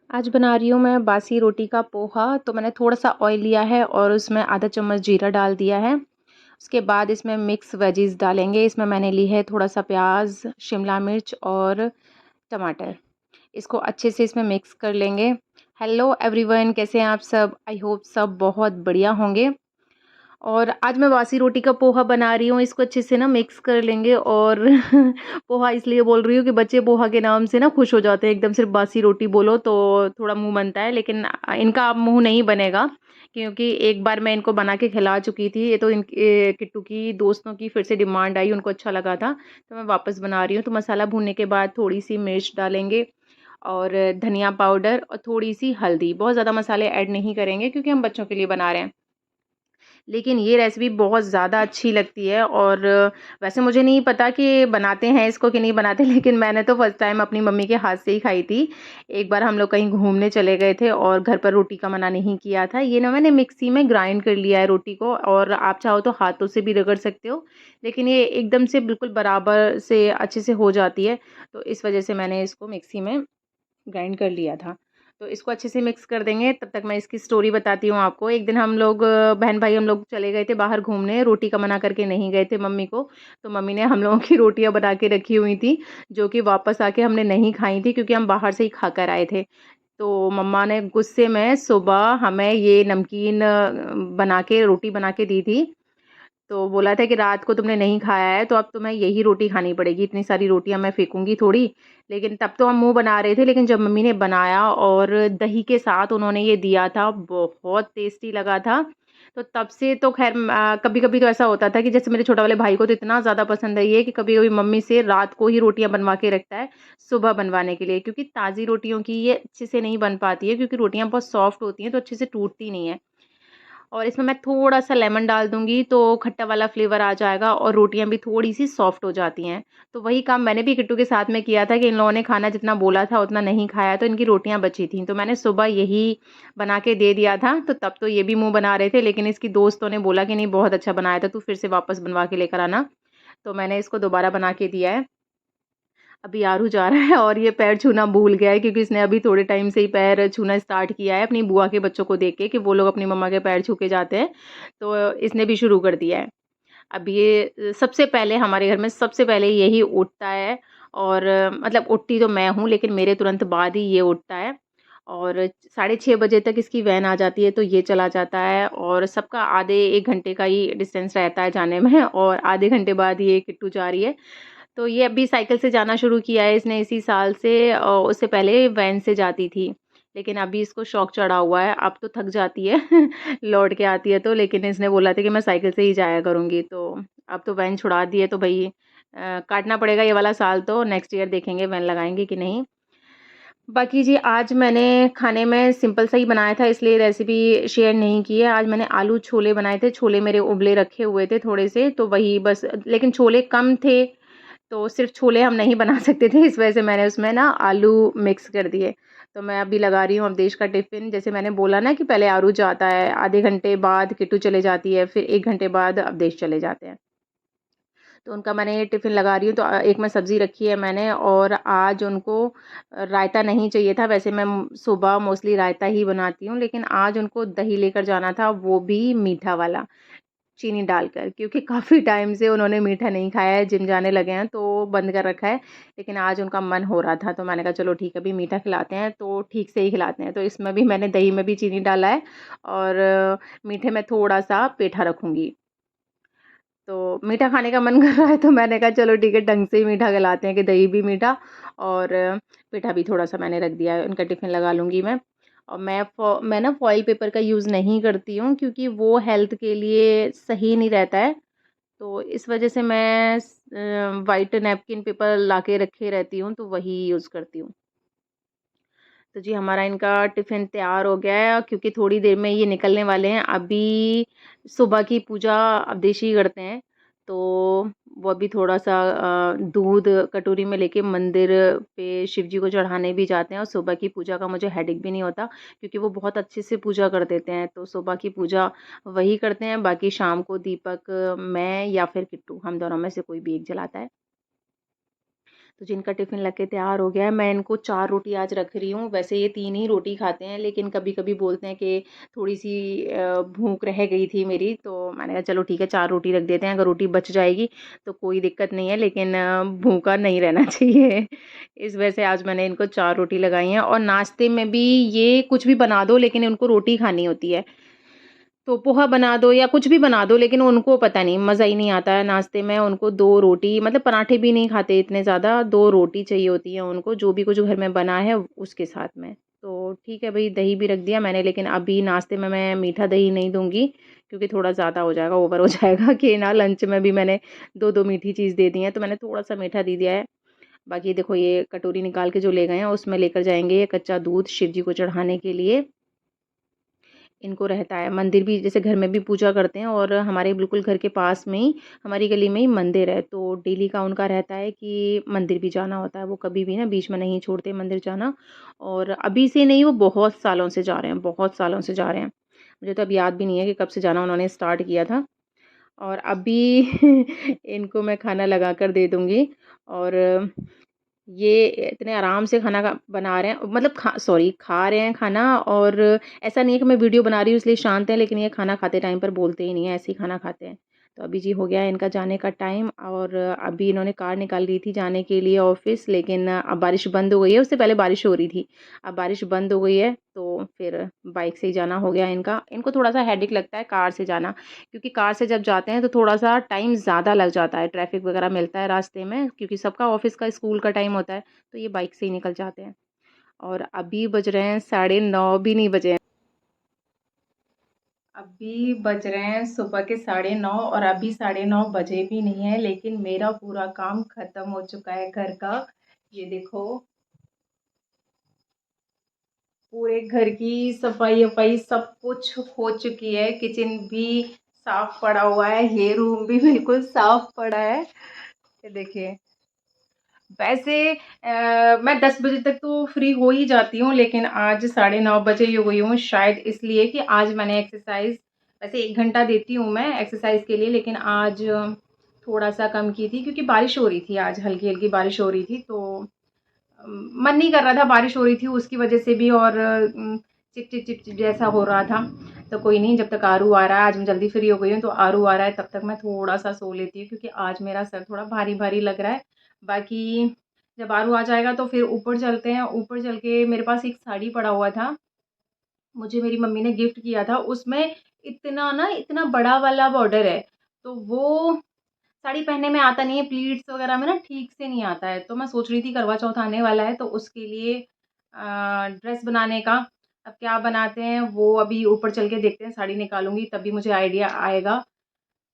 आज बना रही हूँ मैं बासी रोटी का पोहा। तो मैंने थोड़ा-सा ऑयल लिया है और उसमें आधा चम्मच जीरा डाल दिया है। उसके बाद इसमें मिक्स वेजीज़ डालेंगे। इसमें मैंने ली है थोड़ा-सा प्याज़, शिमला मिर्च और टमाटर। इसको अच्छे से इसमें मिक्स कर लेंगे। हेलो एवरीवन, कैसे हैं आप सब? आई होप सब बहुत बढ़िया होंगे। और आज मैं बासी रोटी का पोहा बना रही हूँ, इसको अच्छे से ना मिक्स कर लेंगे। और पोहा इसलिए बोल रही हूँ कि बच्चे पोहा के नाम से ना खुश हो जाते हैं, एकदम सिर्फ बासी रोटी बोलो तो थोड़ा मुँह बनता है, लेकिन इनका अब मुँह नहीं बनेगा, क्योंकि एक बार मैं इनको बना के खिला चुकी थी। ये तो किट्टू की दोस्तों की फिर से डिमांड आई, उनको अच्छा लगा था, तो मैं वापस बना रही हूँ। तो मसाला भूनने के बाद थोड़ी-सी मिर्च डालेंगे और धनिया पाउडर और थोड़ी-सी हल्दी। बहुत ज़्यादा मसाले ऐड नहीं करेंगे क्योंकि हम बच्चों के लिए बना रहे हैं। लेकिन ये रेसिपी बहुत ज़्यादा अच्छी लगती है। और वैसे मुझे नहीं पता कि बनाते हैं इसको कि नहीं बनाते, लेकिन मैंने तो फर्स्ट टाइम अपनी मम्मी के हाथ से ही खाई थी। एक बार हम लोग कहीं घूमने चले गए थे और घर पर रोटी का मना नहीं किया था। ये ना मैंने मिक्सी में ग्राइंड कर लिया है रोटी को, और आप चाहो तो हाथों से भी रगड़ सकते हो, लेकिन ये एकदम से बिल्कुल बराबर से अच्छे से हो जाती है। तो इस वजह से मैंने इसको मिक्सी में ग्राइंड कर लिया था। तो इसको अच्छे से मिक्स कर देंगे, तब तक मैं इसकी स्टोरी बताती हूँ आपको। एक दिन हम लोग बहन-भाई हम लोग चले गए थे बाहर घूमने, रोटी का मना करके नहीं गए थे मम्मी को। तो मम्मी ने हम लोगों की रोटियाँ बना के रखी हुई थी, जो कि वापस आके हमने नहीं खाई थी क्योंकि हम बाहर से ही खाकर आए थे। तो मम्मा ने गुस्से में सुबह हमें ये नमकीन बना के रोटी बना के दी थी। तो बोला था कि रात को तुमने नहीं खाया है तो अब तुम्हें यही रोटी खानी पड़ेगी, इतनी सारी रोटियाँ मैं फेंकूँगी थोड़ी। लेकिन तब तो हम मुँह बना रहे थे, लेकिन जब मम्मी ने बनाया और दही के साथ उन्होंने ये दिया था, बहुत टेस्टी लगा था। तो तब से तो ख़ैर कभी-कभी तो ऐसा होता था कि जैसे मेरे छोटे वाले भाई को तो इतना ज़्यादा पसंद है ये कि कभी-कभी मम्मी से रात को ही रोटियाँ बनवा के रखता है, सुबह बनवाने के लिए। क्योंकि ताज़ी रोटियों की ये अच्छे से नहीं बन पाती है, क्योंकि रोटियाँ बहुत सॉफ्ट होती हैं, तो अच्छे से टूटती नहीं है। और इसमें मैं थोड़ा-सा लेमन डाल दूँगी तो खट्टा वाला फ्लेवर आ जाएगा और रोटियाँ भी थोड़ी-सी सॉफ्ट हो जाती हैं। तो वही काम मैंने भी किट्टू के साथ में किया था कि इन लोगों ने खाना जितना बोला था उतना नहीं खाया, तो इनकी रोटियाँ बची थीं। तो मैंने सुबह यही बना के दे दिया था, तो तब तो ये भी मुँह बना रहे थे, लेकिन इसकी दोस्तों ने बोला कि नहीं बहुत अच्छा बनाया था, तू फिर से वापस बनवा के लेकर आना। तो मैंने इसको दोबारा बना के दिया है। अभी आरू जा रहा है और ये पैर छूना भूल गया है, क्योंकि इसने अभी थोड़े टाइम से ही पैर छूना स्टार्ट किया है अपनी बुआ के बच्चों को देख के कि वो लोग अपनी मम्मा के पैर छू के जाते हैं। तो इसने भी शुरू कर दिया है। अब ये सबसे पहले हमारे घर में सबसे पहले यही उठता है। और मतलब उठती तो मैं हूँ, लेकिन मेरे तुरंत बाद ही ये उठता है। और साढ़े 6 बजे तक इसकी वैन आ जाती है तो ये चला जाता है, और सबका आधे 1 घंटे का ही डिस्टेंस रहता है जाने में, और आधे घंटे बाद ये किट्टू जा रही है। तो ये अभी साइकिल से जाना शुरू किया है इसने इसी साल से। उससे पहले वैन से जाती थी। लेकिन अभी इसको शौक चढ़ा हुआ है, अब तो थक जाती है लौट के आती है तो, लेकिन इसने बोला था कि मैं साइकिल से ही जाया करूँगी। तो अब तो वैन छुड़ा दी है, तो भई काटना पड़ेगा ये वाला साल, तो नेक्स्ट ईयर देखेंगे वैन लगाएँगे कि नहीं। बाकी जी, आज मैंने खाने में सिंपल सा ही बनाया था, इसलिए रेसिपी शेयर नहीं की है। आज मैंने आलू छोले बनाए थे, छोले मेरे उबले रखे हुए थे थोड़े से, तो वही बस, लेकिन छोले कम थे, तो सिर्फ़ छोले हम नहीं बना सकते थे, इस वजह से मैंने उसमें ना आलू मिक्स कर दिए। तो मैं अभी लगा रही हूँ अवदेश का टिफ़िन। जैसे मैंने बोला ना कि पहले आरू जाता है, आधे घंटे बाद किट्टू चले जाती है, फिर 1 घंटे बाद अवदेश चले जाते हैं। तो उनका मैंने टिफ़िन लगा रही हूँ, तो एक में सब्ज़ी रखी है मैंने, और आज उनको रायता नहीं चाहिए था। वैसे मैं सुबह मोस्टली रायता ही बनाती हूँ, लेकिन आज उनको दही लेकर जाना था, वो भी मीठा वाला, चीनी डालकर, क्योंकि काफ़ी टाइम से उन्होंने मीठा नहीं खाया है, जिम जाने लगे हैं तो बंद कर रखा है। लेकिन आज उनका मन हो रहा था, तो मैंने कहा चलो ठीक है, अभी मीठा खिलाते हैं तो ठीक से ही खिलाते हैं। तो इसमें भी मैंने दही में भी चीनी डाला है, और मीठे में थोड़ा-सा पेठा रखूँगी। तो मीठा खाने का मन कर रहा है, तो मैंने कहा चलो ठीक है, ढंग से ही मीठा खिलाते हैं कि दही भी मीठा और मीठा भी थोड़ा-सा मैंने रख दिया है, उनका टिफ़िन लगा लूँगी मैं। और मैं ना फ़ॉइल पेपर का यूज़ नहीं करती हूँ, क्योंकि वो हेल्थ के लिए सही नहीं रहता है। तो इस वज़ह से मैं व्हाइट नैपकिन पेपर लाके रखे रहती हूँ, तो वही यूज़ करती हूँ। तो जी, हमारा इनका टिफ़िन तैयार हो गया है, क्योंकि थोड़ी देर में ये निकलने वाले हैं। अभी सुबह की पूजा अवदेशी करते हैं, तो वो अभी थोड़ा-सा दूध कटोरी में लेके मंदिर पे शिव जी को चढ़ाने भी जाते हैं, और सुबह की पूजा का मुझे हेडेक भी नहीं होता, क्योंकि वो बहुत अच्छे से पूजा कर देते हैं। तो सुबह की पूजा वही करते हैं, बाकी शाम को दीपक मैं या फिर किट्टू, हम दोनों में से कोई भी एक जलाता है। तो जिनका टिफ़िन लग के तैयार हो गया है, मैं इनको 4 रोटी आज रख रही हूँ। वैसे ये 3 ही रोटी खाते हैं, लेकिन कभी-कभी बोलते हैं कि थोड़ी-सी भूख रह गई थी मेरी, तो मैंने कहा चलो ठीक है 4 रोटी रख देते हैं। अगर रोटी बच जाएगी तो कोई दिक्कत नहीं है, लेकिन भूखा नहीं रहना चाहिए। इस वजह से आज मैंने इनको 4 रोटी लगाई हैं और नाश्ते में भी ये कुछ भी बना दो, लेकिन उनको रोटी खानी होती है। तो पोहा बना दो या कुछ भी बना दो, लेकिन उनको पता नहीं मज़ा ही नहीं आता है नाश्ते में। उनको 2 रोटी, मतलब पराठे भी नहीं खाते इतने ज़्यादा, 2 रोटी चाहिए होती है उनको, जो भी कुछ घर में बना है उसके साथ में। तो ठीक है भई, दही भी रख दिया मैंने, लेकिन अभी नाश्ते में मैं मीठा दही नहीं दूँगी, क्योंकि थोड़ा ज़्यादा हो जाएगा, ओवर हो जाएगा कि ना लंच में भी मैंने 2-2 मीठी चीज़ दे दी है, तो मैंने थोड़ा-सा मीठा दे दिया है। बाकी देखो ये कटोरी निकाल के जो ले गए हैं, उसमें लेकर जाएँगे ये कच्चा दूध शिव जी को चढ़ाने के लिए। इनको रहता है। मंदिर भी जैसे घर में भी पूजा करते हैं, और हमारे बिल्कुल घर के पास में ही, हमारी गली में ही मंदिर है, तो डेली का उनका रहता है कि मंदिर भी जाना होता है। वो कभी भी ना बीच में नहीं छोड़ते मंदिर जाना, और अभी से नहीं, वो बहुत सालों से जा रहे हैं, बहुत सालों से जा रहे हैं। मुझे तो अब याद भी नहीं है कि कब से जाना उन्होंने स्टार्ट किया था। और अभी इनको मैं खाना लगा कर दे दूँगी, और ये इतने आराम से खाना बना रहे हैं, मतलब खा रहे हैं खाना, और ऐसा नहीं है कि मैं वीडियो बना रही हूँ इसलिए शांत है, लेकिन ये खाना खाते टाइम पर बोलते ही नहीं है, ऐसे ही खाना खाते हैं। तो अभी जी हो गया है इनका जाने का टाइम, और अभी इन्होंने कार निकाल ली थी जाने के लिए ऑफिस, लेकिन अब बारिश बंद हो गई है। उससे पहले बारिश हो रही थी, अब बारिश बंद हो गई है, तो फिर बाइक से ही जाना हो गया इनका। इनको थोड़ा सा हेडेक लगता है कार से जाना, क्योंकि कार से जब जाते हैं तो थोड़ा-सा टाइम ज़्यादा लग जाता है, ट्रैफ़िक वग़ैरह मिलता है रास्ते में, क्योंकि सबका ऑफ़िस का, स्कूल का टाइम होता है, तो ये बाइक से ही निकल जाते हैं। और अभी बज रहे हैं 9:30, भी नहीं बजे हैं। अभी बज रहे हैं सुबह के 9:30, और अभी 9:30 बजे भी नहीं है, लेकिन मेरा पूरा काम ख़त्म हो चुका है घर का। ये देखो, पूरे घर की सफाई-वफ़ाई सब कुछ हो चुकी है, किचन भी साफ़ पड़ा हुआ है, ये रूम भी बिल्कुल साफ़ पड़ा है। ये देखिए, वैसे मैं 10 बजे तक तो फ्री हो ही जाती हूँ, लेकिन आज 9:30 बजे ही हो गई हूँ, शायद इसलिए कि आज मैंने एक्सरसाइज़, वैसे 1 घंटा देती हूँ मैं एक्सरसाइज़ के लिए, लेकिन आज थोड़ा-सा कम की थी, क्योंकि बारिश हो रही थी, आज हल्की-हल्की बारिश हो रही थी, तो मन नहीं कर रहा था, बारिश हो रही थी उसकी वजह से भी, और चिप-चिप जैसा हो रहा था। तो कोई नहीं, जब तक आरू आ रहा है, आज मैं जल्दी फ्री हो गई हूँ, तो आरू आ रहा है तब तक मैं थोड़ा-सा सो लेती हूँ, क्योंकि आज मेरा सर थोड़ा भारी-भारी लग रहा है। बाकी जब आरू आ जाएगा तो फिर ऊपर चलते हैं। ऊपर चल के मेरे पास एक साड़ी पड़ा हुआ था, मुझे मेरी मम्मी ने गिफ्ट किया था, उसमें इतना बड़ा वाला बॉर्डर है, तो वो साड़ी पहनने में आता नहीं है, प्लीट्स वगैरह में ना ठीक से नहीं आता है। तो मैं सोच रही थी करवा चौथ आने वाला है, तो उसके लिए ड्रेस बनाने का, अब क्या बनाते हैं वो अभी ऊपर चल के देखते हैं, साड़ी निकालूँगी तभी मुझे आइडिया आएगा।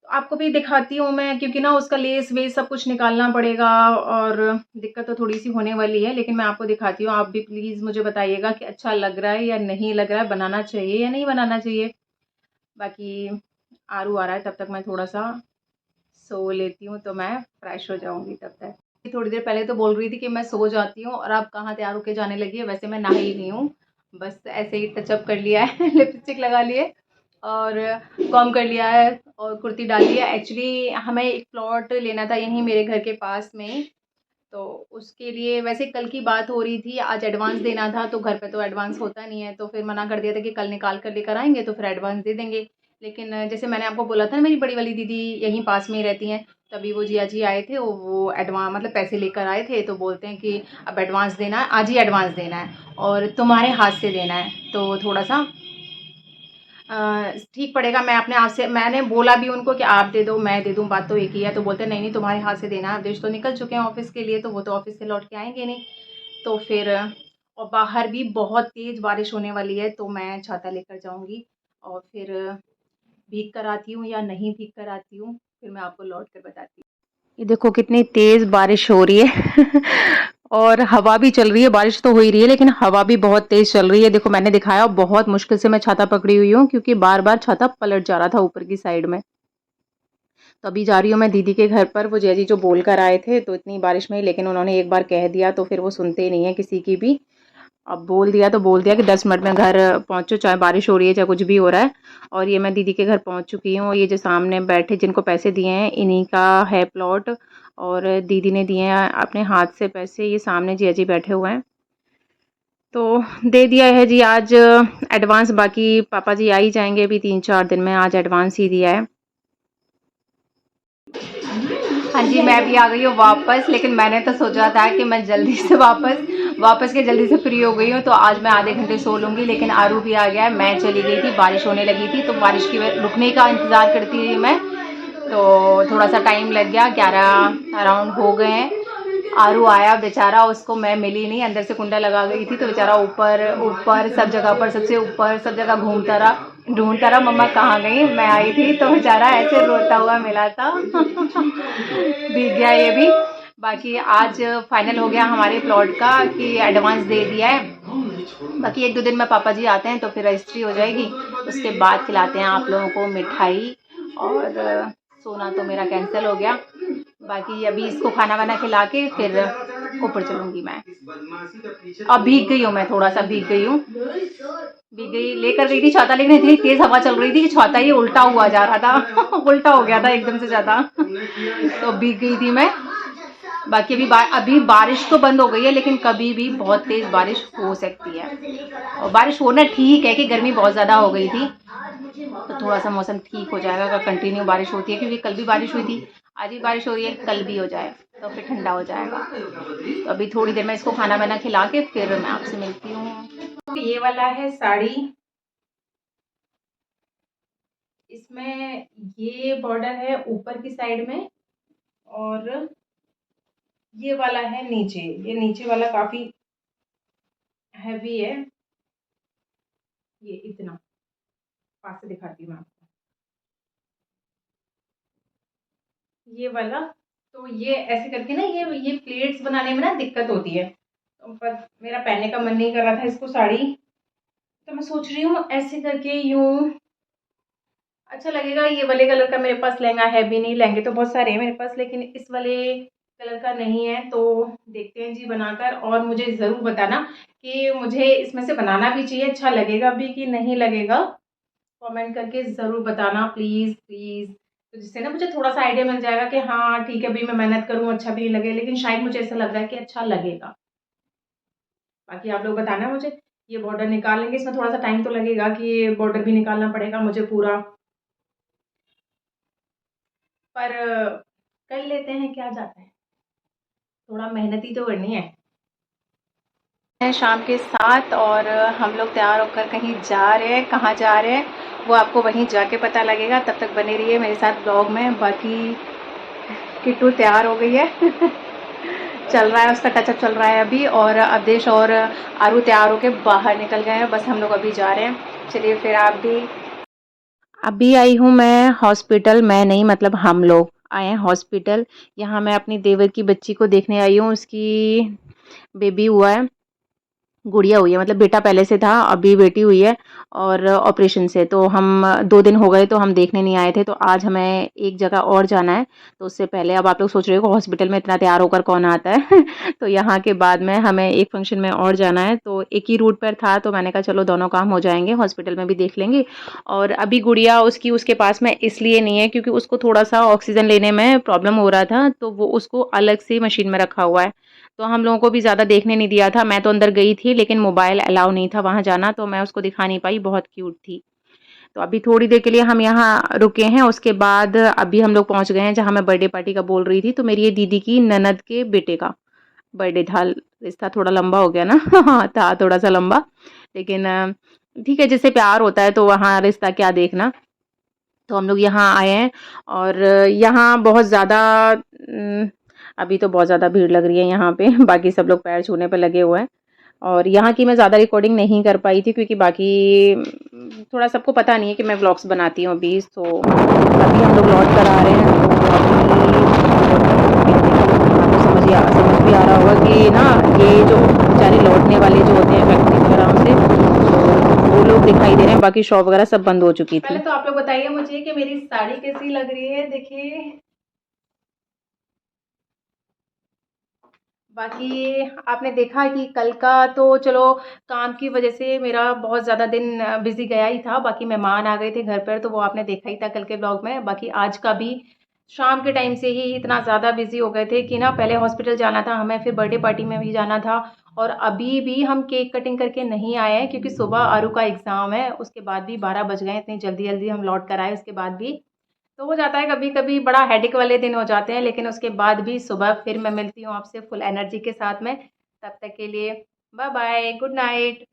तो आपको भी दिखाती हूँ मैं, क्योंकि ना उसका लेस-वेस सब कुछ निकालना पड़ेगा, और दिक्कत तो थोड़ी-सी होने वाली है, लेकिन मैं आपको दिखाती हूँ। आप भी प्लीज़ मुझे बताइएगा कि अच्छा लग रहा है या नहीं लग रहा है, बनाना चाहिए या नहीं बनाना चाहिए। बाकी आरू आ रहा है, तब तक मैं थोड़ा-सा सो लेती हूँ, तो मैं फ्रेश हो जाऊँगी तब तक। थोड़ी देर पहले तो बोल रही थी कि मैं सो जाती हूँ, और अब कहाँ तैयार होके जाने लगी है। वैसे मैं नहाई नहीं हूँ, बस ऐसे ही टचअप कर लिया है, लिपस्टिक लगा ली है, और कॉम्ब कर लिया है, और कुर्ती डाल ली है। एक्चुअली हमें एक प्लॉट लेना था यहीं मेरे घर के पास में ही, तो उसके लिए वैसे कल की बात हो रही थी, आज एडवांस देना था, तो घर पे तो एडवांस होता नहीं है, तो फिर मना कर दिया था कि कल निकाल कर लेकर आएँगे तो फिर एडवांस दे देंगे। लेकिन जैसे मैंने आपको बोला था ना, मेरी बड़ी वाली दीदी यहीं पास में ही रहती हैं, तभी वो जिया जी आए थे, वो मतलब पैसे लेकर आए थे, तो बोलते हैं कि अब एडवांस देना है, आज ही एडवांस देना है, और तुम्हारे हाथ से देना है, तो थोड़ा-सा ठीक पड़ेगा। मैं अपने आप से, मैंने बोला भी उनको कि आप दे दो, मैं दे दूँ, बात तो एक ही है। तो बोलते हैं नहीं नहीं, तुम्हारे हाथ से देना है, आदेश तो निकल चुके हैं ऑफिस के लिए, तो वो तो ऑफिस से लौट के आएंगे नहीं। तो फिर और बाहर भी बहुत तेज़ बारिश होने वाली है, तो मैं छाता लेकर जाऊँगी, और फिर भीग कर आती हूँ या नहीं भीग कर आती हूँ, फिर मैं आपको लौट कर बताती हूँ। ये देखो कितनी तेज़ बारिश हो रही है। और हवा भी चल रही है, बारिश तो हो ही रही है, लेकिन हवा भी बहुत तेज़ चल रही है। देखो मैंने दिखाया, बहुत मुश्किल से मैं छाता पकड़ी हुई हूँ, क्योंकि बार-बार छाता पलट जा रहा था ऊपर की साइड में। तो अभी जा रही हूँ मैं दीदी के घर पर, वो जैजी जो बोल कर आए थे, तो इतनी बारिश में ही, लेकिन उन्होंने एक बार कह दिया तो फिर वो सुनते ही नहीं है किसी की भी। अब बोल दिया तो बोल दिया कि 10 मिनट में घर पहुँचो, चाहे बारिश हो रही है, चाहे कुछ भी हो रहा है। और ये मैं दीदी के घर पहुँच चुकी हूँ। ये जो सामने बैठे जिनको पैसे दिए हैं, इन्हीं का है प्लॉट, और दीदी ने दिए हैं अपने हाथ से पैसे। ये सामने जिया जी बैठे हुए हैं, तो दे दिया है जी आज एडवांस। बाकी पापा जी आ ही जाएंगे अभी 3-4 दिन में, आज एडवांस ही दिया है। हाँ जी, मैं भी आ गई हूँ वापस, लेकिन मैंने तो सोचा था कि मैं जल्दी से वापस के जल्दी से फ्री हो गई हूँ, तो आज मैं आधे घंटे सो लूँगी। लेकिन आरू भी आ गया है, मैं चली गई थी, बारिश होने लगी थी, तो बारिश की रुकने का इंतज़ार करती रही मैं, तो थोड़ा सा टाइम लग गया। 11 अराउंड हो गए हैं। आरू आया बेचारा, उसको मैं मिली नहीं, अंदर से कुंडा लगा गई थी, तो बेचारा ऊपर ऊपर सब जगह पर, सबसे ऊपर सब जगह घूमता रहा, ढूंढता रहा मम्मा कहाँ गई। मैं आई थी तो बेचारा ऐसे रोता हुआ मिला था। भीग गया ये भी। बाकी आज फाइनल हो गया हमारे प्लॉट का कि एडवांस दे दिया है। बाकी 1-2 दिन में पापा जी आते हैं तो फिर रजिस्ट्री हो जाएगी, उसके बाद खिलाते हैं आप लोगों को मिठाई। और सोना तो मेरा कैंसिल हो गया। बाकी अभी इसको खाना वाना खिला के फिर ऊपर चलूंगी मैं। अब भीग गई हूँ, मैं थोड़ा सा भीग गई हूँ, भीग गई। लेकर गई थी छाता, लेकिन इतनी तेज हवा चल रही थी कि छाता ही उल्टा हुआ जा रहा था। उल्टा हो गया था एकदम से ज़्यादा। तो भीग गई थी मैं। बाकी अभी बारिश तो बंद हो गई है, लेकिन कभी भी बहुत तेज बारिश हो सकती है। और बारिश होना ठीक है कि गर्मी बहुत ज़्यादा हो गई थी, तो थोड़ा सा मौसम ठीक हो जाएगा अगर कंटिन्यू बारिश होती है, क्योंकि कल भी बारिश हुई थी, आज भी बारिश हो रही है, कल भी हो जाए तो फिर ठंडा हो जाएगा। तो अभी थोड़ी देर में इसको खाना वाना खिला के फिर मैं आपसे मिलती हूँ। तो ये वाला है साड़ी, इसमें ये बॉर्डर है ऊपर की साइड में, और ये वाला है नीचे। ये नीचे वाला काफी हैवी है, ये इतना पास से दिखाती हूँ मैं आपको, ये वाला। तो ये ऐसे करके ना, ये प्लेट्स बनाने में ना दिक्कत होती है, तो पर मेरा पहनने का मन नहीं कर रहा था इसको साड़ी, तो मैं सोच रही हूँ ऐसे करके यूं अच्छा लगेगा। ये वाले कलर का मेरे पास लहंगा है भी नहीं, लहंगे तो बहुत सारे हैं मेरे पास, लेकिन इस वाले कलर का नहीं है। तो देखते हैं जी बनाकर, और मुझे ज़रूर बताना कि मुझे इसमें से बनाना भी चाहिए, अच्छा लगेगा भी कि नहीं लगेगा। कमेंट करके ज़रूर बताना प्लीज़ प्लीज़, तो जिससे ना मुझे थोड़ा सा आइडिया मिल जाएगा कि हाँ ठीक है, अभी मैं मेहनत करूँ अच्छा भी नहीं लगे, लेकिन शायद मुझे ऐसा लग रहा है कि अच्छा लगेगा। बाकी आप लोग बताना मुझे। ये बॉर्डर निकाल लेंगे, इसमें थोड़ा सा टाइम तो लगेगा कि ये बॉर्डर भी निकालना पड़ेगा मुझे पूरा, पर कर लेते हैं, क्या जाता है, थोड़ा मेहनत ही तो करनी है। शाम के 7 और हम लोग तैयार होकर कहीं जा रहे हैं। कहाँ जा रहे हैं वो आपको वहीं जाके पता लगेगा, तब तक बने रहिए मेरे साथ ब्लॉग में। बाकी किट्टू तैयार हो गई है। चल रहा है, उसका टचअप चल रहा है अभी, और अवधेश और आरू तैयार होके बाहर निकल गए हैं, बस हम लोग अभी जा रहे हैं। चलिए फिर आप भी। अभी आई हूँ मैं हॉस्पिटल, मैं नहीं मतलब हम लोग आए हैं हॉस्पिटल। यहाँ मैं अपनी देवर की बच्ची को देखने आई हूँ, उसकी बेबी हुआ है, गुड़िया हुई है, मतलब बेटा पहले से था, अभी बेटी हुई है, और ऑपरेशन से। तो हम 2 दिन हो गए तो हम देखने नहीं आए थे, तो आज हमें एक जगह और जाना है। तो उससे पहले, अब आप लोग सोच रहे हो हॉस्पिटल में इतना तैयार होकर कौन आता है। तो यहाँ के बाद में हमें एक फंक्शन में और जाना है, तो एक ही रूट पर था, तो मैंने कहा चलो दोनों काम हो जाएंगे, हॉस्पिटल में भी देख लेंगे। और अभी गुड़िया उसकी उसके पास में इसलिए नहीं है क्योंकि उसको थोड़ा सा ऑक्सीजन लेने में प्रॉब्लम हो रहा था, तो वो उसको अलग से मशीन में रखा हुआ है। तो हम लोगों को भी ज़्यादा देखने नहीं दिया था। मैं तो अंदर गई थी, लेकिन मोबाइल अलाउ नहीं था वहाँ जाना, तो मैं उसको दिखा नहीं पाई, बहुत क्यूट थी। तो अभी थोड़ी देर के लिए हम यहाँ रुके हैं, उसके बाद अभी हम लोग पहुँच गए हैं जहाँ मैं बर्थडे पार्टी का बोल रही थी। तो मेरी ये दीदी की ननद के बेटे का बर्थडे था। रिश्ता थोड़ा लंबा हो गया ना। हाँ, था थोड़ा सा लंबा, लेकिन ठीक है, जिससे प्यार होता है तो वहाँ रिश्ता क्या देखना। तो हम लोग यहाँ आए हैं, और यहाँ बहुत ज़्यादा अभी तो बहुत ज़्यादा भीड़ लग रही है यहाँ पे। बाकी सब लोग पैर छूने पे लगे हुए हैं, और यहाँ की मैं ज़्यादा रिकॉर्डिंग नहीं कर पाई थी क्योंकि बाकी थोड़ा सबको पता नहीं है कि मैं व्लॉग्स बनाती हूँ अभी। तो अभी हम लोग लौट कर आ रहे हैं, तो अभी समझ भी आ रहा होगा कि ना, ये जो बेचारे लौटने वाले जो होते हैं फैक्ट्री वगैरह से, तो वो लोग दिखाई दे रहे हैं, बाकी शॉप वगैरह सब बंद हो चुकी थी। पहले तो आप लोग बताइए मुझे कि मेरी साड़ी कैसी लग रही है, देखिए। बाकी आपने देखा कि कल का तो चलो काम की वजह से मेरा बहुत ज़्यादा दिन बिजी गया ही था। बाकी मेहमान आ गए थे घर पर, तो वो आपने देखा ही था कल के ब्लॉग में। बाकी आज का भी शाम के टाइम से ही इतना ज़्यादा बिज़ी हो गए थे कि ना पहले हॉस्पिटल जाना था हमें, फिर बर्थडे पार्टी में भी जाना था और अभी भी हम केक कटिंग करके नहीं आए हैं क्योंकि सुबह आरू का एग्ज़ाम है। उसके बाद भी 12 बज गए, इतनी जल्दी-जल्दी हम लौट कर आए उसके बाद भी। तो हो जाता है कभी-कभी, बड़ा हेडेक वाले दिन हो जाते हैं, लेकिन उसके बाद भी सुबह फिर मैं मिलती हूँ आपसे फुल एनर्जी के साथ में। तब तक के लिए बाय बाय, गुड नाइट।